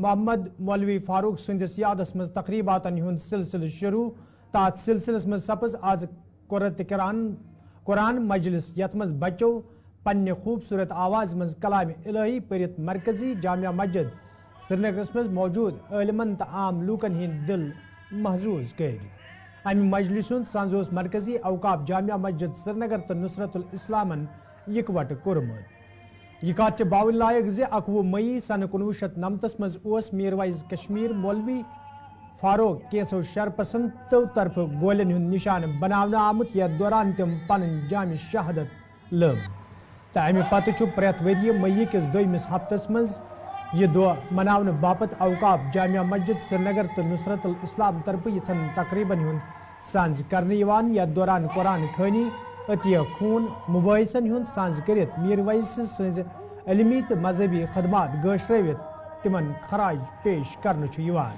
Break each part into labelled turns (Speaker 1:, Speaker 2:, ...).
Speaker 1: محمد مولوی فاروق سندس یادس مز تقریباتن ہند سلسلہ شروع تات سلسلس مز سپز آز قرآن مجلس یت مز بچو پنہ خوبصورت آواز مز کلام الہی پرت مرکزی جامع مسجد سرینگرس مز موجود علمن تو عام لوکن ہند دل محظوظ کر امہ مجلس سنزوس مرکزی اوقاف جامع مسجد سرینگر تو نصرت الاسلامن یکوٹ کورمت یہ کات باول لائق زِ 21 مئی سن 1999 مز اوس میر وائز کشمیر مولوی فاروق کینسو شرپسندو طرف گولن ہند نشان بناونہ آمت یتھ دوران تم پنن جامع شہادت لب تو امہ پتہ پریت وری مئی کس دویمس ہفتس مز یہ دہ مناونہ باپت اوقاف جامع مسجد سرینگر تو نصرت الاسلام طرف یژن تقریبن ہند سانز کرنے یتھ دوران قرآن خوانی عطیہ خون مباحثن ہند سانز کرت میر ویس سز علمی تو مذہبی خدمات گشروت تمن خراج پیش کرنے یوان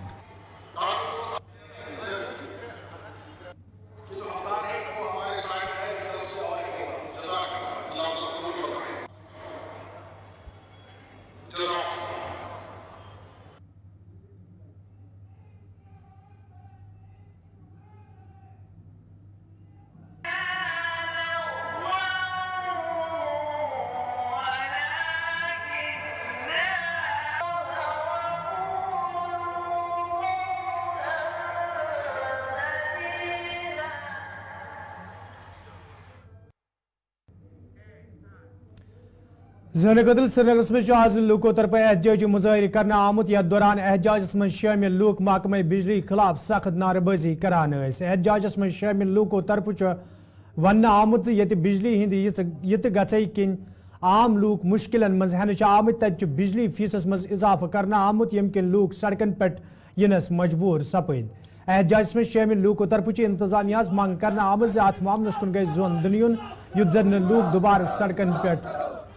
Speaker 1: زین قدل سرینگرس مز آز لوکو طرف احتجاجی مظاہرہ کرنا آمت یتھ دوران احتجاجس مز شامل لوک محکمہ بجلی خلاف سخت نعرہ بازی کران احتجاجس مز شامل لوکو طرف ون آمت یت بجلی ہند یہ گھے کن عام لوک مشکلن مز ہینچ آمت تت بجلی فیسس مز اضافہ کرنا آمت یم کن لوک سڑکن پہ ینس مجبور سپد احتجاجس مز شامل لوکو طرف انتظامیہ منگ کرنا آمت ات معاملس کن گئی زون دن یت زن لوک دوبارہ سڑکن پہ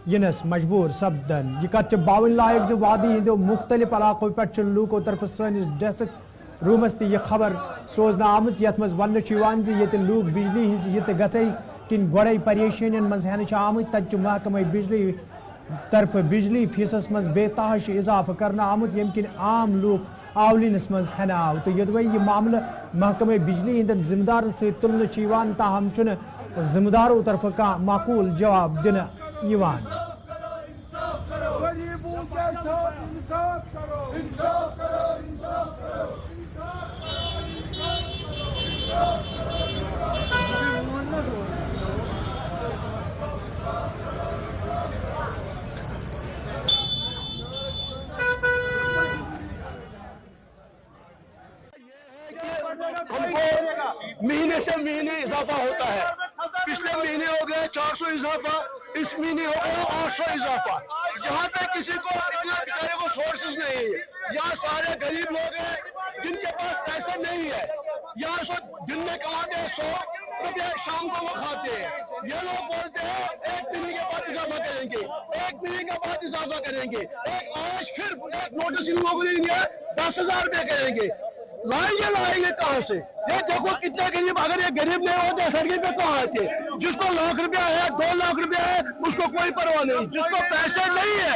Speaker 1: ینس مجبور سپدن یہ کت باون لائق وادی ہندو مختلف علاقوں پہ لوکو طرف سنس ڈیسک رومس تہ یہ خبر سوزنہ آمت یت مز ون یہ لوک بجلی ہز یہ گھے کن گوڑے پریشانی مز ہینچ آمت تت محکمہ بجلی طرف بجلی فیسس مز بے تحش اضافہ کرنا آمت یم کن عام لوک آولینس مز ہین آو تو یدوے یہ معاملہ محکمہ بجلی ہند ذمہ دار سے تلنے تاہم ذمہ داروں طرف کھانا معقول جواب دن یوان
Speaker 2: مہینے سے مہینے اضافہ ہوتا ہے پچھلے مہینے ہو گئے 400 اضافہ اس مہینے ہو گیا 800 اضافہ یہاں پہ کسی کو اتنا بیچارے کو سورسز نہیں ہے یہاں سارے غریب لوگ ہیں جن کے پاس پیسے نہیں ہے یہاں سو دن میں کماتے ہیں 100 روپے شام کو وہ کھاتے ہیں یہ لوگ بولتے ہیں 1 مہینے کے بعد اضافہ کریں گے 1 مہینے کے بعد اضافہ کریں گے آج پھر ایک نوٹس ان لوگوں نے دیا 10,000 روپے کریں گے لائیں گے کہاں سے یہ دیکھو کتنے غریب اگر یہ غریب نہیں ہوتے سڑکیں پہ کہاں آتے جس کو لاکھ روپیہ ہے 2 لاکھ روپیہ ہے اس کو کوئی پرواہ نہیں جس کو پیسے نہیں ہے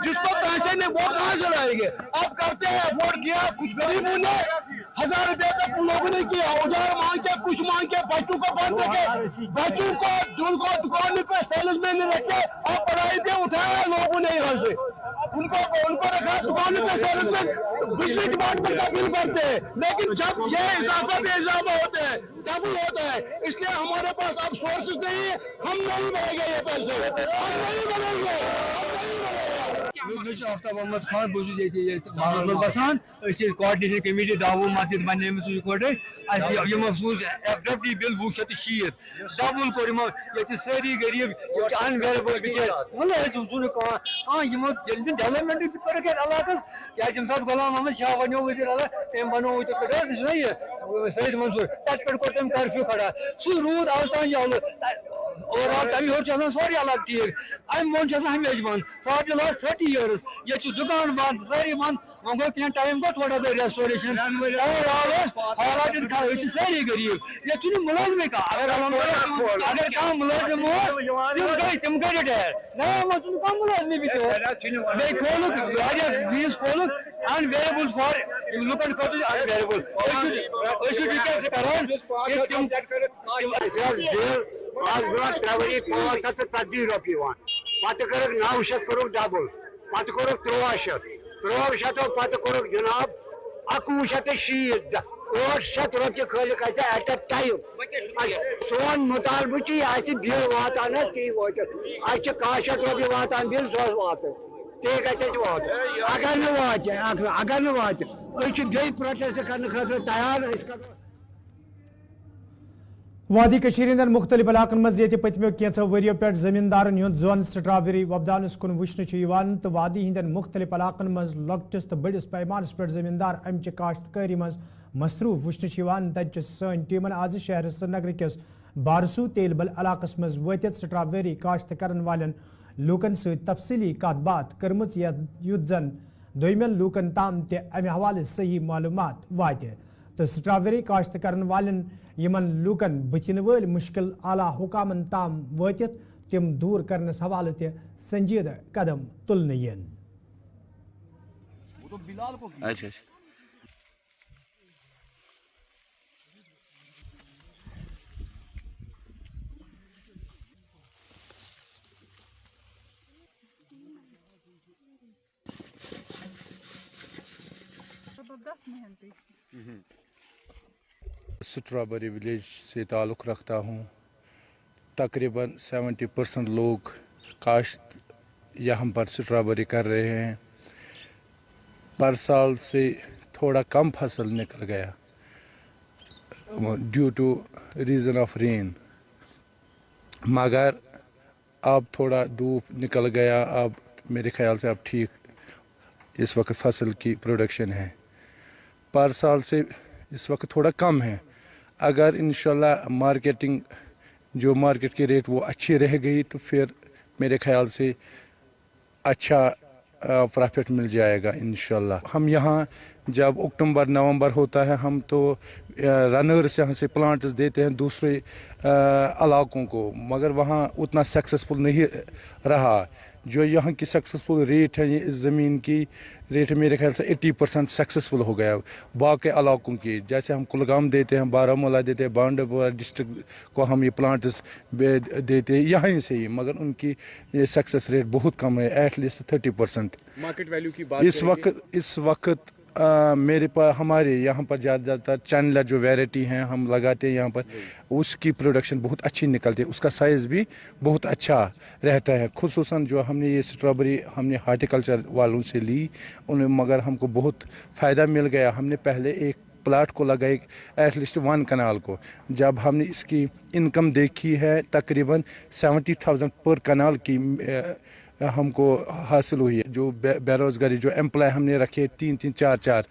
Speaker 2: جس کو پیسے نہیں وہ کہاں سے لائیں گے اب کرتے ہیں ووٹ کیا کچھ غریبوں نے 1000 روپے تک ان لوگوں نے کیا ادھار مانگ کے کچھ مانگ کے بچوں کو بند رکھے بچوں کو جن کو دکان پہ سیلز میں نہیں رکھے اور پڑھائی پہ اٹھایا لوگوں نے یہاں سے ان کو رکھا دکان پہ سیلز میں بجلی ڈپارٹمنٹ کا بل بھرتے ہیں لیکن جب یہ اضافہ پہ اضافہ ہوتا ہے ڈبل ہوتا ہے اس لیے ہمارے پاس اب سورسز نہیں ہے ہم نہیں بڑھیں گے یہ پیسے ہم نہیں بڑھیں گے
Speaker 3: آفتاب محمد خان بہت بسان کاڈنیشن کمیٹی داو مسجد بنے سوز سوز ایف بل 260 ڈبل کور یہ ساری غریب ان ویریبل ڈیولپمنٹ کر علاقس کیا غلام محمد شاہ ونو وزیر اعلیٰ تم بنو سید منصور تت پہ کور تم کرفیو کھڑا سہ رود آسان یلہ ओवरऑल तमी हो सारी अलग ठीक अम मोन हमेशा बंद फॉर द लास्ट 30 years ये दुकान बंद सारी बंद वो गो क्या टाइम को थोड़ा बहुत रेस्टोरेशन हालात सारी गरीब ये मुलाजमे का अगर कम मुलाजिम तिम गई रिटायर ना कम मुलाजमी भी खोलुक फीस खोलुक अनवेरेबल फॉर लुकन खतर अनवेरेबल
Speaker 4: आज ब्रोह 3 वरी 540 रॉपी पत कर 900 कोर डबल पत कोर 1300 पत कोर जनाब 1160 800 रॉपी खाली एट अ टाइम सोन मुतालबह बिल वातान ती वात 100 रॉपी वातान बिल सो वात ती वात अगर न वात बे प्रोटेस्ट करने खतर तैयार
Speaker 1: वादी कशीर मुख्तलिफ इलाकन मज ये पतमो कैचो वरियो पे जमींदारन हुंद जोन स्ट्रॉबेरी वपदानस कुन वुचन तो वादी हिंदन मुख्तलिफ इलाकन मज लॉकटिस तो बड़िस पैमानस पे जमींदार अमच काश्तकारी मज मसरूफ वुचन तक सन टीमन आज शहर श्रीनगर किस बारसू तेलबल इलाकस मज वतित स्ट्रॉबेरी काश्त करन वालन लूकन सत तफसीली कत बात कर्मच युत जन दोयमन लूकन ताम ते अमे हवाले सही मालूमात वाते तो स्ट्रॉबेरी काश्त करन वालन यमन लूकन बचिन वल मुश्किल आला हुकामन ताम वतित तिम दूर करनस हवाले ते संजीदा कदम तुलने यन।
Speaker 5: अच्छा
Speaker 6: स्ट्रॉबेरी विलेज से ताल्लुक़ रखता हूँ। तकरीबन 70% लोग काश्त यहाँ पर स्ट्रॉबेरी कर रहे हैं। पर साल से थोड़ा कम फसल निकल गया due to reason of rain, मगर अब थोड़ा धूप निकल गया। अब मेरे ख्याल से अब ठीक इस वक्त फसल की प्रोडक्शन है। पर साल से इस वक्त थोड़ा कम है। अगर इंशाल्लाह मार्केटिंग जो मार्केट की रेट वो अच्छी रह गई तो फिर मेरे ख्याल से अच्छा प्रॉफिट मिल जाएगा इंशाल्लाह। हम यहाँ जब अक्टूबर नवंबर होता है हम तो रनर्स यहाँ से प्लांट्स देते हैं दूसरे इलाकों को, मगर वहाँ उतना सक्सेसफुल नहीं रहा। जो यहाँ की सक्सेसफुल रेट है इस ज़मीन की रेट मेरे ख्याल से 80% सक्सेसफुल हो गया। बाकी इलाकों की जैसे हम कुलगाम देते हैं, बारामूला देते हैं, बांडीपोरा डिस्ट्रिक्ट को हम ये प्लांट्स देते हैं यहीं से ही, मगर उनकी ये सक्सेस रेट बहुत कम है, एटलीस्ट 30%।
Speaker 5: मार्केट वैल्यू की बात
Speaker 6: इस वक्त मेरे पास हमारे यहाँ पर ज़्यादातर चैनलर जो वैरायटी हैं हम लगाते हैं यहाँ पर, उसकी प्रोडक्शन बहुत अच्छी निकलती है, उसका साइज़ भी बहुत अच्छा रहता है। खुसूसन जो हमने ये स्ट्रॉबेरी हमने हार्टिकल्चर वालों से ली उन्हें, मगर हमको बहुत फ़ायदा मिल गया। हमने पहले एक प्लाट को लगाई एटलीस्ट 1 कनाल को, जब हमने इसकी इनकम देखी है तकरीबन 70,000 पर कनाल की हमको हासिल हुई है। जो बेरोज़गारी जो एम्प्लॉय हमने रखे 3-3 4-4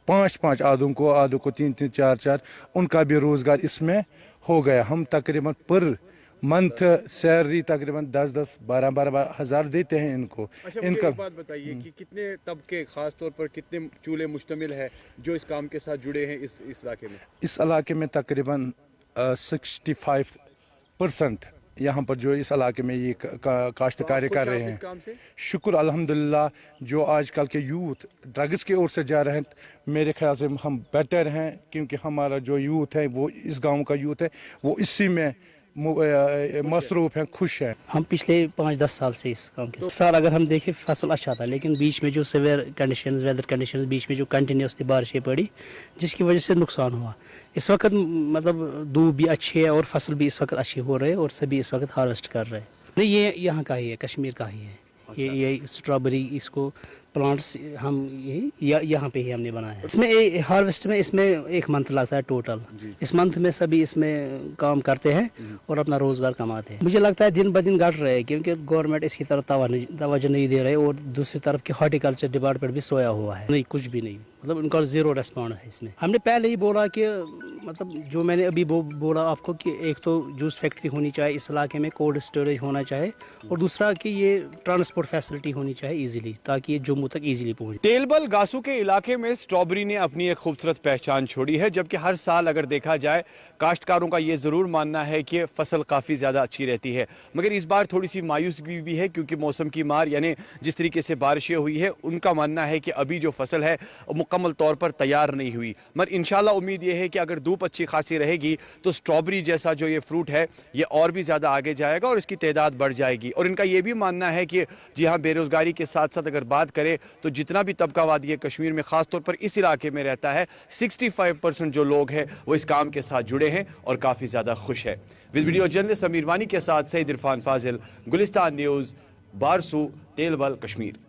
Speaker 6: 5-5 आधों को 3-3 4-4 उनका भी रोज़गार इसमें हो गया। हम तकरीबन पर मंथ सैलरी तकरीबन 10-10 12-12 हज़ार देते हैं इनको।
Speaker 5: अच्छा,
Speaker 6: इनका
Speaker 5: एक बात बताइए कि कितने तबके ख़ास तौर पर कितने चूल्हे मुश्तमिल है जो इस काम के साथ जुड़े हैं इस इलाके में?
Speaker 6: इस इलाके में तकरीबन 65% यहाँ पर जो इस इलाके में ये काश्तकारी कर रहे हैं। शुक्र अल्हम्दुलिल्लाह। जो आजकल के यूथ ड्रग्स की ओर से जा रहे हैं, मेरे ख्याल से हम बेटर हैं, क्योंकि हमारा जो यूथ है वो इस गांव का यूथ है वो इसी में मसरूफ़ हैं, खुश हैं।
Speaker 7: हम पिछले 5-10 साल से इस काम के साल अगर हम देखें फसल अच्छा था, लेकिन बीच में जो वेदर कंडीशंस बीच में जो कंटिन्यूसली बारिशें पड़ी जिसकी वजह से नुकसान हुआ। इस वक्त मतलब धूप भी अच्छी है और फसल भी इस वक्त अच्छी हो रही है और सभी इस वक्त हार्वेस्ट कर रहे हैं। नहीं, ये यहाँ का ही है, कश्मीर का ही है। ये स्ट्रॉबेरी इसको प्लांट्स हम यहाँ पे ही हमने बनाया है। इसमें हार्वेस्ट में इसमें 1 मंथ लगता है टोटल। इस मंथ में सभी इसमें काम करते हैं और अपना रोजगार कमाते हैं। मुझे लगता है दिन ब दिन घट रहे हैं, क्योंकि गवर्नमेंट इसकी तरफ तवज्जो नहीं दे रहे और दूसरी तरफ की हॉर्टिकल्चर डिपार्टमेंट भी सोया हुआ है। नहीं, कुछ भी नहीं। मतलब उनका ज़ीरो रेस्पॉन्ड है इसमें। हमने पहले ही बोला कि मतलब जो मैंने अभी बोला आपको कि एक तो जूस फैक्ट्री होनी चाहिए इस इलाके में, कोल्ड स्टोरेज होना चाहिए, और दूसरा कि ये ट्रांसपोर्ट फैसिलिटी होनी चाहिए ईजिली, ताकि ये जम्मू तक ईजिली पहुँचे।
Speaker 8: तेलबल गासू के इलाके में स्ट्रॉबेरी ने अपनी एक खूबसूरत पहचान छोड़ी है, जबकि हर साल अगर देखा जाए काश्तकारों का ये ज़रूर मानना है कि फसल काफ़ी ज़्यादा अच्छी रहती है, मगर इस बार थोड़ी सी मायूसी भी है क्योंकि मौसम की मार यानी जिस तरीके से बारिशें हुई है उनका मानना है कि अभी जो फसल है मुकम्मल तौर पर तैयार नहीं हुई। मगर इंशाल्लाह उम्मीद ये है कि अगर धूप अच्छी खासी रहेगी तो स्ट्रॉबेरी जैसा जो ये फ्रूट है ये और भी ज़्यादा आगे जाएगा और इसकी तादाद बढ़ जाएगी। और इनका ये भी मानना है कि जी हाँ, बेरोज़गारी के साथ साथ अगर बात करें तो जितना भी तबका वादी कश्मीर में ख़ास तौर पर इस इलाके में रहता है 65% जो लोग हैं वो इस काम के साथ जुड़े हैं और काफ़ी ज़्यादा खुश है। विद वीडियो जर्नलिस्ट अमीर वानी के साथ सईद इरफान फाजिल, गुलिस्तान न्यूज़, बारसू, तेलबल, कश्मीर।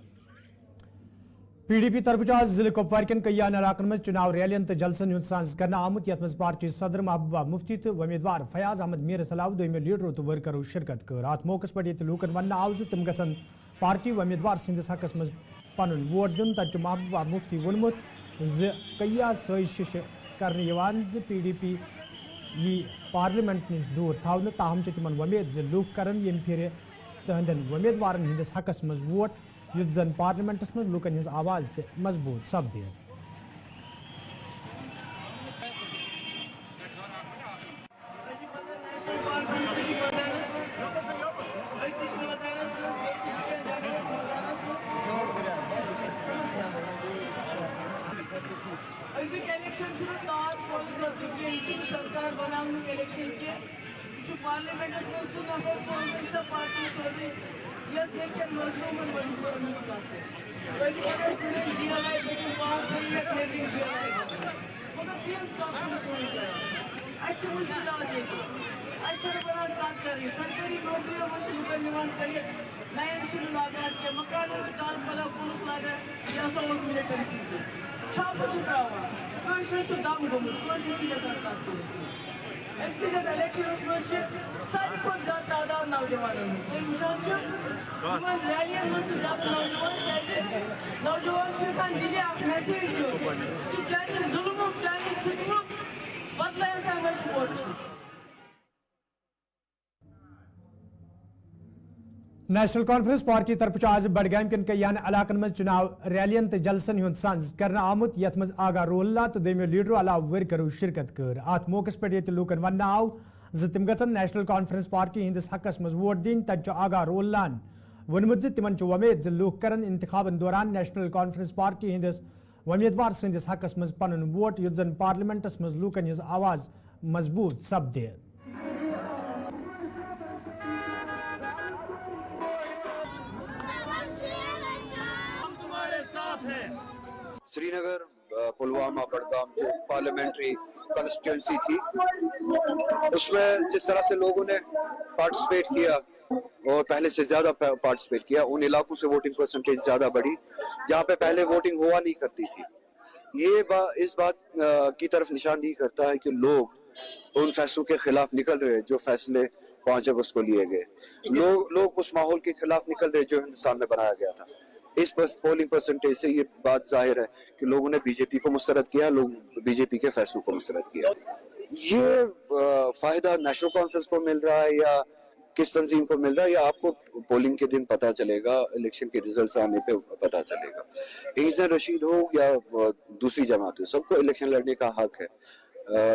Speaker 1: PDP तरफ जिले कुपवार कन कई इलाकन में चुनाव रैलियन तो जलसन हूं सांस कर आमुत यथ पार्टी सदर महबूबा मुफ्ती तो उम्मीदवार फयाज अहमद मीर सलाह दोम लीडरों तो वर्करों शिरकत कर। अत मौके पर लूकन वन आव तम गन पार्टी उम्मीदवार सदस हकस मज पन वोट दिन तक महबूबा मुफ्ती वोनमुत कई साजिश कर PDP यी पार्लियामेंट नश दूर थावन, ताहम तिम उम्मीद लूक कर यम फिर तहदन उम्मीदवार हंदिस हकस मज वोट युद्ध जन पार्लियामेंटस मज लूकन हज आवाज ते मजबूत सपदे।
Speaker 9: सरकार बनाने इलेक्शन के पार्लियामेंटस में सह नफर सो पार्टी सोजी यस के मजलूमन पास मगर तेज मुश्किल बनान कत कर सरकारी नौकरियों में लुकन कर नयन लागान के मकान काल पदा कुलुक लागान यह मिलिटेंसी से छाप त्रा दम गोमुत इलेक्शन सारी खुद ज्यादा तादाद नौजवान रैलियन में ज्यादा नौजवान दिले मैसेज कि चाहे जुल्म चाहे सितम बदल वोट।
Speaker 1: नेशनल कॉन्फ्रेंस पार्टी तरफ आज बडगाम कन कई इलाकन में चुनाव रैलियन तो जलसन हूं सांस कर आमुत यथ मज आगा रोल्ला तो दोमियो लीडरों अलाव वर्करों शिरकत कर। अत मौके पर लूकन वन आव तम गन नेशनल कॉन्फ्रेंस पार्टी हंदिस हकस मज वोट दिन तक आगा रोल्लान वोनमुत तिमन उम्मीद लूक कर इंतखाबन दौरान नेशनल कॉन्फ्रेंस पार्टी हंदिस उम्मीदवार सदस हकस मज पन वोट युद्ध जन पार्लियामेंटस मज लूकन हज आवाज मजबूत सपदे।
Speaker 10: श्रीनगर, पुलवामा, बडगाम जो पार्लियामेंट्री कॉन्स्टिट्यूंसी थी उसमें जिस तरह से लोगों ने पार्टिसिपेट किया और पहले से ज्यादा पार्टिसिपेट किया, उन इलाकों से वोटिंग परसेंटेज ज्यादा बढ़ी जहाँ पे पहले वोटिंग हुआ नहीं करती थी। ये इस बात की तरफ निशान नहीं करता है कि लोग उन फैसलों के खिलाफ निकल रहे जो फैसले 5 अगस्त को लिए गए। लोग उस माहौल के खिलाफ निकल रहे जो हिंदुस्तान में बनाया गया था। इस पोलिंग परसेंटेज से ये बात जाहिर है कि लोगों ने बीजेपी को मुस्तरद किया, लोग बीजेपी के फैसलों को मुस्तरद किया। ये फायदा नेशनल कॉन्फ्रेंस को मिल रहा है या किस तंजीम को मिल रहा है, या आपको पोलिंग के दिन पता चलेगा, इलेक्शन के रिजल्ट आने पे पता चलेगा। इंजीनियर रशीद हो या दूसरी जमात हो, सबको इलेक्शन लड़ने का हक है।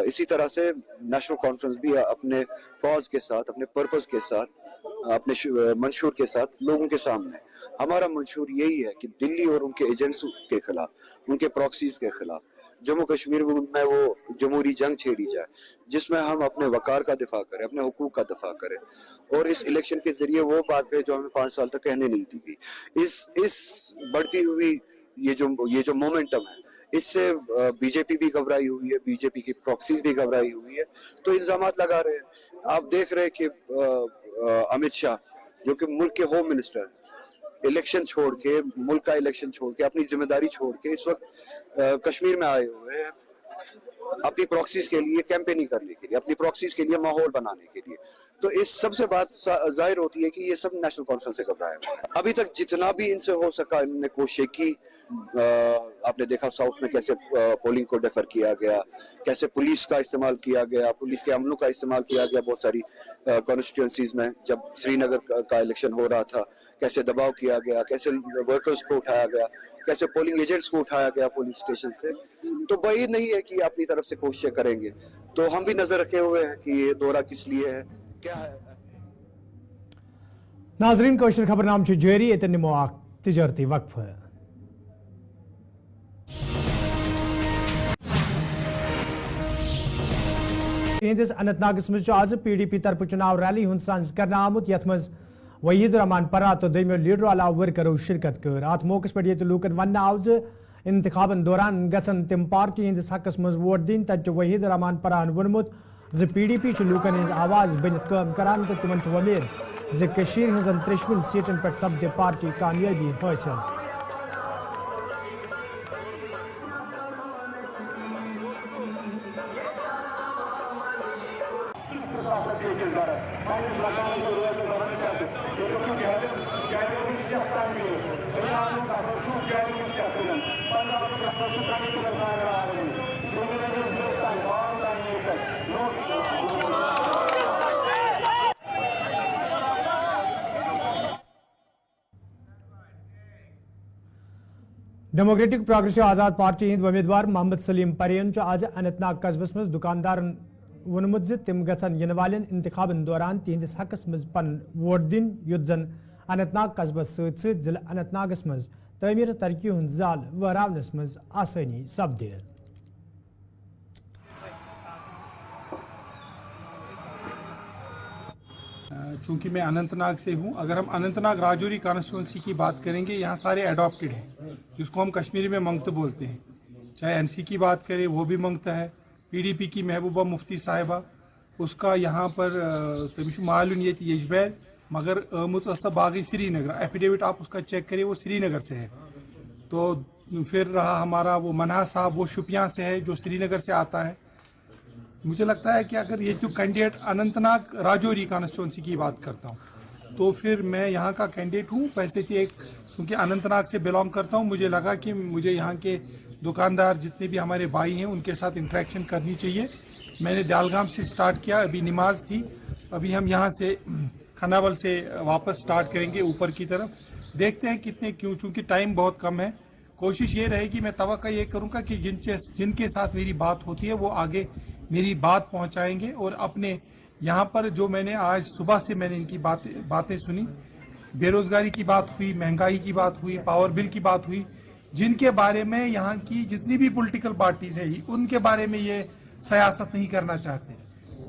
Speaker 10: इसी तरह से नेशनल कॉन्फ्रेंस भी अपने कॉज के साथ, अपने पर्पस के साथ, अपने मंशूर के साथ लोगों के सामने, हमारा मंशूर यही है कि दिल्ली और उनके एजेंट्स के खिलाफ, उनके प्रॉक्सीज के खिलाफ जम्मू कश्मीर में वो जमहूरी जंग छेड़ी जाए जिसमें हम अपने वकार का दिफा करें, अपने हुकूक का दिफा करें और इस इलेक्शन के जरिए वो बात कहे जो हमें 5 साल तक कहने नहीं दी गई। इस बढ़ती हुई ये जो मोमेंटम है, इससे बीजेपी भी घबराई हुई है, बीजेपी की प्रॉक्सीज भी घबराई हुई है, तो इल्जामात लगा रहे हैं। आप देख रहे हैं कि अमित शाह जो कि मुल्क के होम मिनिस्टर, इलेक्शन छोड़ के, मुल्क का इलेक्शन छोड़ के, अपनी जिम्मेदारी छोड़ के इस वक्त कश्मीर में आए हुए हैं अपनी प्रॉक्सीज के लिए कैंपेनिंग करने के लिए, अपनी प्रॉक्सीज के लिए माहौल बनाने के लिए। तो इस सबसे बात जाहिर होती है कि ये सब नेशनल कॉन्फ्रेंस से घबराए हुए हैं। अभी तक जितना भी इनसे हो सका इन्होंने कोशिश की। आपने देखा साउथ में कैसे पोलिंग को डेफर किया गया, कैसे पुलिस का इस्तेमाल किया गया, पुलिस के अमलों का इस्तेमाल किया गया बहुत सारी कॉन्स्टिट्यूंसीज में। जब श्रीनगर का इलेक्शन हो रहा था कैसे दबाव किया गया, कैसे वर्कर्स को उठाया गया, कैसे पोलिंग एजेंट्स को उठाया गया पुलिस स्टेशन से। तो वही नहीं है कि अपनी तरफ से कोशिशें करेंगे। तो हम भी नजर रखे हुए हैं कि ये दौरा किस लिए है, क्या है।
Speaker 1: नाजरीन कोशर खबरनाम जारी इतने तिजारती वक्फ। अनंतनागस मज आज PDP तरफ चुनाव रैली हुंद सांस करना आमुत यथ मज वहीद रहमान परा तो दमो लीडर अलाव वर्करो शिरकत कर। अत मौके पे लूकन वन आव इंतखाबन दौरान गसन तिम पार्टी हंदिस हकस मज वोट दिन तत वहीद रहमान परान वोनमुत PDP लूकन हज आवाज बनित काम करान तो तिमन उम्मीद हजन 3 सीटन पे सपद पार्टी कामयाबी हासिल। डेमोक्रेटिक प्रोग्रेसिव आजाद पार्टी हिंद उम्मीदवार मोहम्मद सलीम परेन आज अनंतनाग कस्बस मज दुकानदार वोनमुत तिम गसन इन वालन इंतखाबन दौरान तिहंदिस हकस मज पन वोट दिन युत जन अनंतनाग कस्बस सत जिला अनंतनागस मज तमीर तरक्की हुंद जाल वहरावनस मज आसानी सपदे।
Speaker 11: चूंकि मैं अनंतनाग से हूं, अगर हम अनंतनाग राजौरी कॉन्स्टिट्यूंसी की बात करेंगे, यहाँ सारे अडॉप्टेड हैं, जिसको हम कश्मीरी में मंगत बोलते हैं। चाहे NC की बात करें वो भी मंगता है, PDP की महबूबा मुफ्ती साहिबा उसका यहाँ पर तमिश मालून ये यजबैल मगर बागी श्रीनगर एफिडेविट आप उसका चेक करिए वो श्रीनगर से है। तो फिर रहा हमारा वो मन्हा साहब वो शुपियाँ से है जो श्रीनगर से आता है। मुझे लगता है कि अगर ये जो कैंडिडेट अनंतनाग राजौरी कॉन्स्टिट्यूंसी की बात करता हूँ तो फिर मैं यहाँ का कैंडिडेट हूँ। वैसे कि एक क्योंकि अनंतनाग से बिलोंग करता हूँ, मुझे लगा कि मुझे यहाँ के दुकानदार जितने भी हमारे भाई हैं उनके साथ इंटरेक्शन करनी चाहिए। मैंने दालगाम से स्टार्ट किया, अभी नमाज थी, अभी हम यहाँ से खनावल से वापस स्टार्ट करेंगे ऊपर की तरफ। देखते हैं कितने क्यों, चूँकि टाइम बहुत कम है। कोशिश ये रहेगी, मैं तवक्को ये करूँगा कि जिनके साथ मेरी बात होती है वो आगे मेरी बात पहुंचाएंगे। और अपने यहाँ पर जो मैंने आज सुबह से मैंने इनकी बातें सुनी, बेरोजगारी की बात हुई, महंगाई की बात हुई, पावर बिल की बात हुई, जिनके बारे में यहाँ की जितनी भी पॉलिटिकल पार्टीज है उनके बारे में ये सियासत नहीं करना चाहते।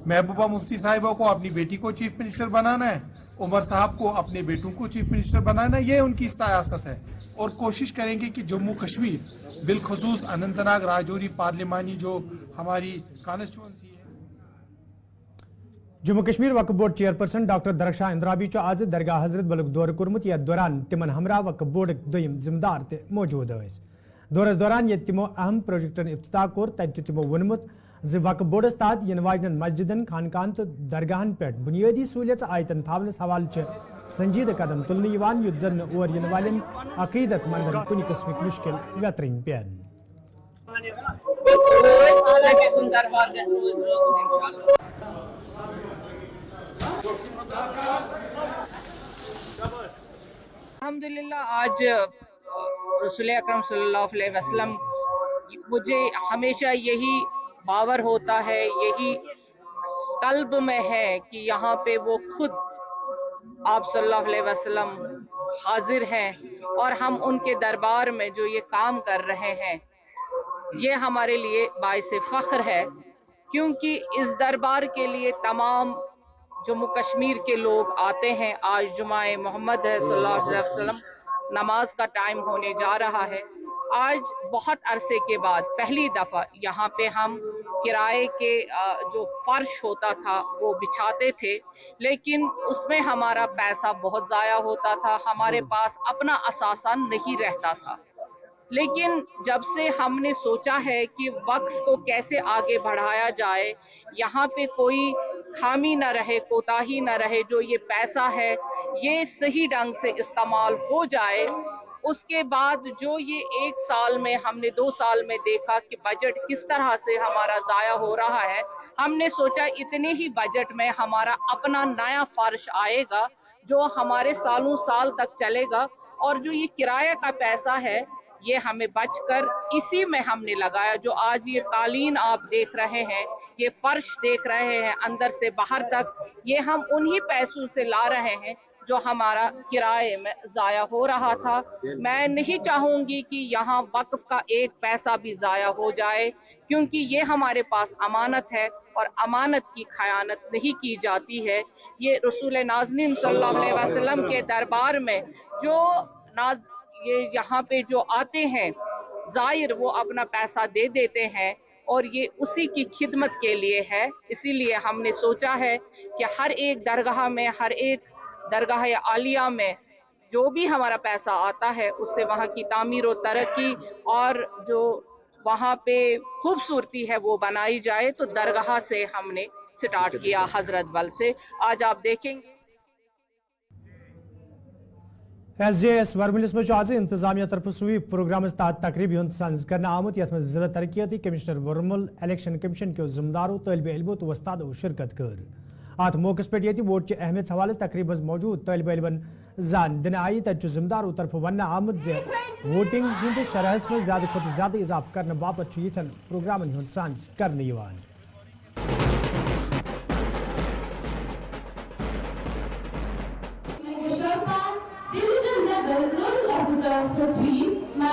Speaker 11: महबूबा मुफ्ती साहिबा को अपनी बेटी को चीफ मिनिस्टर बनाना है, उमर साहब को अपने बेटों को चीफ मिनिस्टर बनाना है, ये उनकी सियासत है। और कोशिश करेंगे कि जम्मू कश्मीर बिलखुसूस अनंतनाग राजौरी पार्लिमानी जो हमारी कॉन्स्टिट्यूंसी है।
Speaker 1: जम्मू कश्मीर वक्फ बोर्ड चेयरपर्सन डॉक्टर दरख्शाह इंद्राबी आज दरगाह हजरत बलुक दौर कोर्मुत यथ दौरान तिमन हमरा वक्फ बोर्ड दोयम जिम्मेदार ते मौजूद दौरस दौरान ये तिमो अहम प्रोजेक्टन इफ्तिताह कोर तत तिमो वोनमुत वक्फ बोर्डस तहत इन वाजन मस्जिदन खानकान तो दरगाहन पे बुनियादी सहूलियत आयतन थावनस हवाले संजीद कदम तुलने युत जन और इन वाले अकीदत मंदन कुछ किस्म मुश्किल व्यतरिन पेन।
Speaker 12: अल्हम्दुलिल्लाह आज रसूल अकरम सल्लल्लाहु अलैहि वसल्लम, मुझे हमेशा यही बावर होता है, यही कल्ब में है कि यहाँ पे वो खुद आप सल्लल्लाहु अलैहि वसल्लम हाजिर हैं और हम उनके दरबार में जो ये काम कर रहे हैं ये हमारे लिए बाइसे फ़ख्र है, क्योंकि इस दरबार के लिए तमाम जम्मू कश्मीर के लोग आते हैं। आज जुमाए मोहम्मद है सल्लल्लाहु अलैहि वसल्लम, नमाज का टाइम होने जा रहा है। आज बहुत अरसे के बाद पहली दफ़ा यहाँ पे हम किराए के जो फर्श होता था वो बिछाते थे, लेकिन उसमें हमारा पैसा बहुत ज़ाया होता था, हमारे पास अपना असासा नहीं रहता था। लेकिन जब से हमने सोचा है कि वक्फ को कैसे आगे बढ़ाया जाए, यहाँ पे कोई खामी न रहे, कोताही न रहे, जो ये पैसा है ये सही ढंग से इस्तेमाल हो जाए, उसके बाद जो ये 1 साल में हमने 2 साल में देखा कि बजट किस तरह से हमारा ज़ाया हो रहा है, हमने सोचा इतने ही बजट में हमारा अपना नया फर्श आएगा जो हमारे सालों साल तक चलेगा, और जो ये किराए का पैसा है ये हमें बचकर इसी में हमने लगाया। जो आज ये कालीन आप देख रहे हैं, ये फर्श देख रहे हैं अंदर से बाहर तक, ये हम उन्हीं पैसों से ला रहे हैं जो हमारा किराए में ज़ाया हो रहा था। मैं नहीं चाहूँगी कि यहाँ वक्फ का एक पैसा भी ज़ाया हो जाए, क्योंकि ये हमारे पास अमानत है और अमानत की खयानत नहीं की जाती है। ये रसूल नाज़रीन सल्लल्लाहु अलैहि वसल्लम के दरबार में जो ये यहाँ पे जो आते हैं ज़ाहिर, वो अपना पैसा दे देते हैं और ये उसी की खिदमत के लिए है। इसीलिए हमने सोचा है कि हर एक दरगाह में, हर एक दरगाह आलिया में जो भी हमारा पैसा आता है उससे वहाँ की तामीर और तरक्की और जो वहाँ पे खूबसूरती है वो बनाई जाए। तो दरगाह से हमने स्टार्ट किया, हजरत बल से। आज आप देखेंगे
Speaker 1: SJS वर्मलिस में आज इंतजामिया तरफ स्वीप प्रोग्राम तहत तकरीब संज कर आमुत यथ में जिला तरक्याती कमिश्नर वर्मल, इलेक्शन कमीशन के जिम्मेदारों, तलब इल्मों तो वस्तादों शिरकत कर। अत मौके पे ये वोट के अहमियत हवाले तकरीब मौजूद तलब इल्मन जान दिन आई तक जिम्मेदारों तरफ वन आमुद वोटिंग हंद शरहस में ज्यादा खुद ज्यादा इजाफा करने बाबत यथन प्रोग्राम हंद सांस करने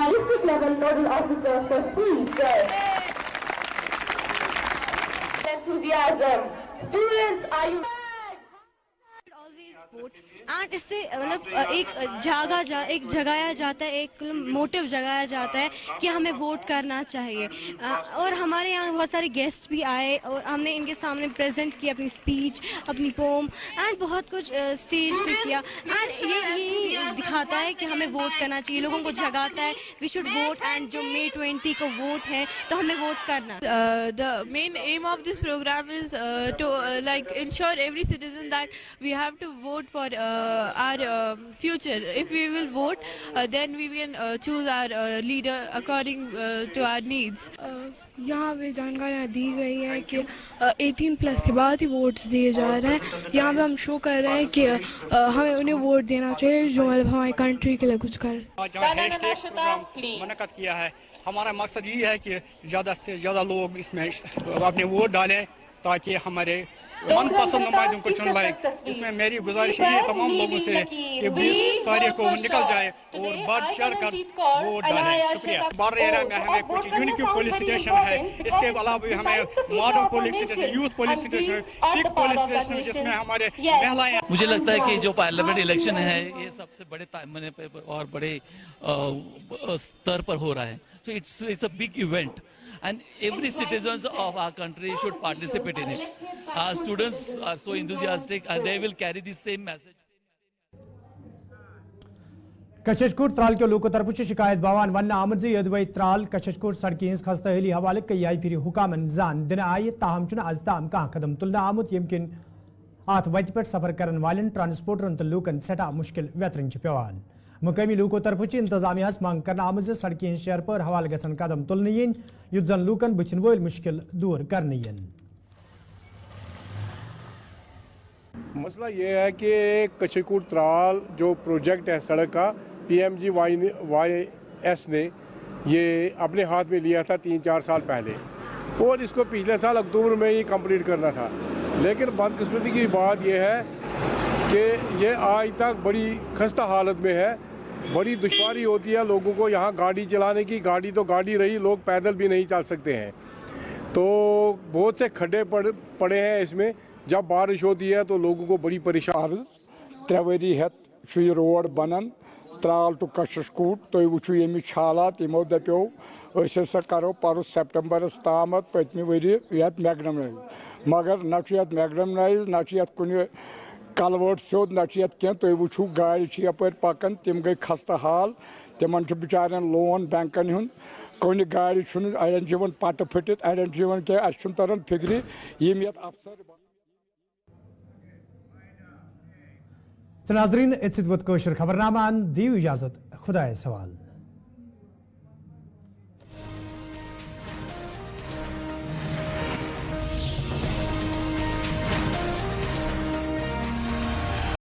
Speaker 13: District level nodal officer for sweep, enthusiasm. Students, are you
Speaker 14: and इससे मतलब एक जगाया जाता है, एक मोटिव जगाया जाता है कि हमें वोट करना चाहिए। और हमारे यहाँ बहुत सारे गेस्ट भी आए और हमने इनके सामने प्रेजेंट किया अपनी स्पीच, अपनी पोम एंड बहुत कुछ स्टेज पे किया। एंड ये दिखाता है कि हमें वोट करना चाहिए, लोगों को जगाता है वी शुड वोट। एंड जो May 20 को वोट है तो हमें वोट करना।
Speaker 15: The main aim of this program is to like ensure every citizen that we have to vote for our future. If we will vote, then we can choose our leader according to our needs.
Speaker 16: यहाँ पे जानकारियाँ दी गई हैं कि 18+ के बाद ही votes दिए जा रहे हैं। यहाँ पे हम शो कर रहे हैं कि हमें उन्हें वोट देना चाहिए जो मतलब हमारी कंट्री के लिए कुछ कर।
Speaker 17: हैशटैग प्रोग्राम मुनक्कद किया है, हमारा मकसद ये है कि ज़्यादा से ज़्यादा लोग इसमें अपने वोट डालें ताकि हमारे मनपसंद नुमाइंदों को चुन लाएं। इसमें मेरी गुजारिश है तमाम लोगों से कि 20 तारीख को निकल जाए और बढ़ चढ़ कर वोट डालें। शुक्रिया। बार एरिया में हमें कुछ यूनिक पुलिस स्टेशन है, इसके अलावा भी हमें modern police station, youth police station, pink police station जिसमें हमारे महिलाएं।
Speaker 18: मुझे लगता है कि जो पार्लियामेंट इलेक्शन है ये सबसे बड़े पैमाने पर और बड़े स्तर पर हो रहा है। So it's a big event and every citizens of our country should participate in it. Our students are so enthusiastic and they will carry the same message.
Speaker 1: कशशकोट Tral के लोगों तरफ शिकायत बवान वन आमद यदवई त्राल कशशकोट सड़की हज खस्ता हली हवाले कई आई फिर हुकामन जान दिन आये ताहम चुन आज ताम कह कदम तुलना आमुत यमकिन आत वत पे सफर करन वालन ट्रांसपोर्टरन तो लूकन सटा मुश्किल वेतरन पेवान। मुकामी लोगों तरफ इंतजामिया मांग करना आमज सड़की शहर पर हवाले गसन कदम तुलने युद्ध जन लूकन बचन वोल मुश्किल दूर करने।
Speaker 19: मसला ये है कि कशशकोट त्राल जो प्रोजेक्ट है सड़क का PMGYS ने ये अपने हाथ में लिया था 3-4 साल पहले और इसको पिछले साल अक्टूबर में ही कंप्लीट करना था। लेकिन बदकिस्मती की बात यह है कि ये आज तक बड़ी खस्ता हालत में है। बड़ी दुश्वारी होती है लोगों को यहाँ गाड़ी चलाने की। गाड़ी तो गाड़ी रही, लोग पैदल भी नहीं चल सकते हैं। तो बहुत से खड्डे पड़े हैं इसमें। जब बारिश होती है तो लोगों को बड़ी परेशानी।
Speaker 20: 3 वरी हेत रोड बनन त्राल टू कशशकोट तुम वो यमिच हालात यमो दपो असा करो पर सेप्टेम्बरस ताम पत्म वरी ये मैगनमाइज मगर ना मैगनमाइज ना कुन कलवर्ट सोद ना क्या तुम वो गाड़ी यप पकान तम गई खस्ता हाल तिमन बिचारन लोन बैंकन हुन कौन गाड़ी अड़न पट फटित अड़न क्या तरन फिक्री यम ये अफसर
Speaker 1: तो नाजरीन खबरनामा दीव इजाजत खुदा सवाल।